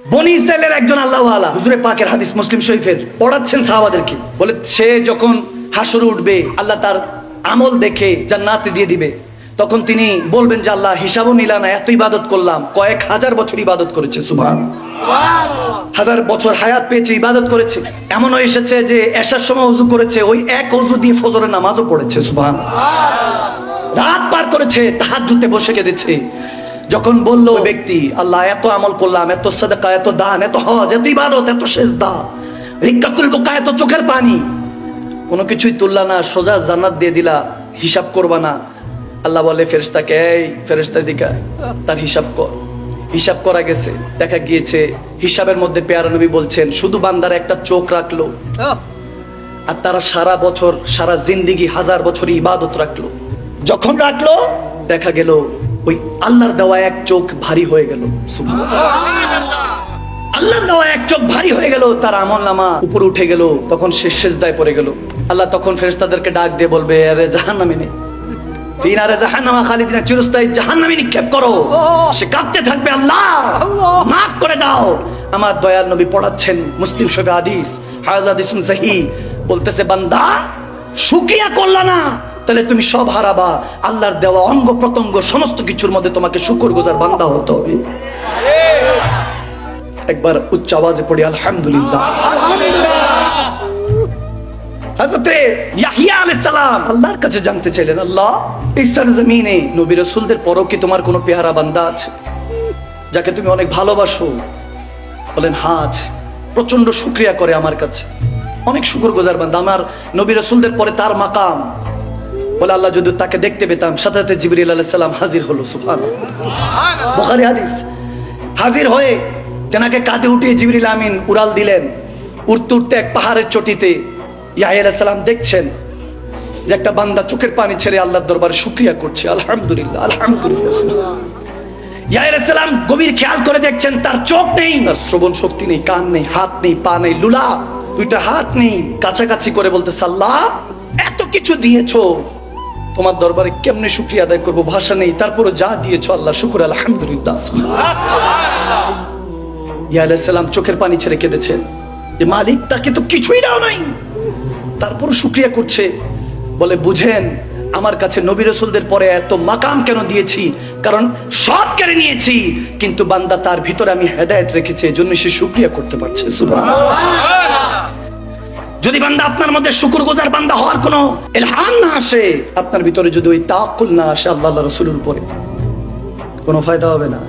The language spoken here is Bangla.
বনি ইসরাইলের একজন আল্লাহওয়ালা হুজুরে পাকের হাদিস মুসলিম শরীফের পড়াচ্ছেন সাহাবাদেরকে, বলে সে যখন হাসরে উঠবে আল্লাহ তার আমল দেখে জান্নাতে দিয়ে দিবে, তখন তিনি বলবেন যে আল্লাহ হিসাবও নিলা না, এত ইবাদত করলাম, কয়েক হাজার বছর ইবাদত করেছে, সুবহানাল্লাহ, হাজার বছর হায়াত পেয়েছে, ইবাদত করেছে। এমনও এসেছে যে এশার সময় ওযু করেছে, ওই এক ওযু দিয়ে ফজরের নামাজও পড়েছে, সুবহানাল্লাহ, রাত পার করেছে, তাহাজ্জুদে বসে কেঁদেছে। যখন বলল ওই ব্যক্তি, আল্লাহ এত আমল করলাম, এত সাদাকা, এত দান, এত হজ, এত ইবাদত, এত সেজদা, রিক্কাতুল বুকা, এত চোখের পানি, কোনো কিছুই তুললা না, সোজা জান্নাত দিয়ে দিলা, হিসাব করবা না। আল্লাহ বলে ফেরেশতাকে, এই ফেরেশতা দিকা তার হিসাব কর। হিসাব করা গেছে, দেখা গিয়েছে হিসাবের মধ্যে পেয়ারা নবী বলছেন শুধু বান্দার একটা চোখ রাখলো, আর তারা সারা বছর, সারা জিন্দেগি, হাজার বছর ইবাদত রাখলো। যখন রাখলো দেখা গেল ওই আল্লাহর দেওয়া এক চোখ ভারী হয়ে গেল, সুবহানাল্লাহ, আল্লাহর দেওয়া এক চোখ ভারী হয়ে গেল, তার আমলনামা উপরে উঠে গেল, তখন সে সিজদায় পড়ে গেল। আল্লাহ তখন ফেরেশতাদেরকে ডাক দিয়ে বলবে, আরে জাহান্নামে নে, ফিনারে জাহান্নামা খালিদিনা, চিরস্থায়ী জাহান্নামে নিক্ষেপ করো। সে কাঁদতে থাকবে, আল্লাহ মাফ করে দাও। আমার দয়াল নবী পড়াচ্ছেন মুসলিম শরীফে হাদিস, হাদিসুন সহিহ, বলতেছে বান্দা শুকরিয়া করলা না, তাহলে তুমি সব হারাবা। আল্লাহর দেওয়া অঙ্গ প্রত্যঙ্গ সমস্ত কিছুর মধ্যে তোমাকে শুকরগুজার বান্দা হতে হবে। একবার উচ্চ আওয়াজে পড়ি আলহামদুলিল্লাহ। হযরতে ইয়াহইয়া আলাইহিস সালাম আল্লাহর কাছে জানতে চাইলেন, আল্লাহ এই সরজমিনে নবী রাসূলদের পরও কি তোমার কোনো পেয়ারা বান্দা আছে যাকে তুমি অনেক ভালোবাসো? বলেন হ্যাঁ আছে, প্রচন্ড শুকরিয়া করে আমার কাছে, অনেক শুকরগুজার বান্দা, আমার নবী রাসূলদের পরে তার মাকাম। বলে আল্লাহ যদি তাকে দেখতে পেতাম। সাথে সাথে জিবরিল আলাইহিস সালাম হাজির হলো, সুবহানাল্লাহ, বুখারী হাদিস। হাজির হয়ে তেনাকে কাঁধে উঠিয়ে জিবরিল আমিন উড়াল দিলেন। উড়তে উড়তে এক পাহাড়ের চটিতে ইয়াহইয়া আলাইহিস সালাম দেখছেন যে একটা বান্দা চোখের পানি ছেড়ে আল্লাহর দরবারে শুকরিয়া করছে, আলহামদুলিল্লাহ, আলহামদুলিল্লাহ। ইয়াহইয়া আলাইহিস সালাম গভীর খেয়াল করে দেখছেন তার চোখ নেই, তার শ্রবণ শক্তি নেই, কান নেই, হাত নেই, পা নেই, লুলা দুইটা হাত নেই। কাছাকাছি করে বলতেছে, আল্লাহ এত কিছু দিয়েছো, তোমার দরবারে কেমনে শুকরিয়া আদায় করবো, ভাষা নেই, তারপরও যা দিয়েছো আল্লাহ শুকর, আলহামদুলিল্লাহ। ইয়া আলাইহিস সালাম চোখের পানি ছেড়ে কেঁদেছেন যে মালিক তাকে তো কিছুই দাও নাই, তারপরও শুকরিয়া করছে। বলে বুঝেন আমার কাছে নবী রাসূলদের পরে এত মাকাম কেন দিয়েছি, কারণ সব কেড়ে নিয়েছি, কিন্তু বান্দা তার ভিতরে আমি হেদায়েত রেখেছি, এজন্য সে শুকরিয়া করতে পারছে, সুবহানাল্লাহ। যদি বান্দা আপনার মধ্যে শুকরগুজার বান্দা হওয়ার কোনো ইলহাম না আসে, আপনার ভিতরে যদি ওই তাওয়াক্কুল না আসে আল্লাহ রাসূলের উপরে, কোনো ফায়দা হবে না।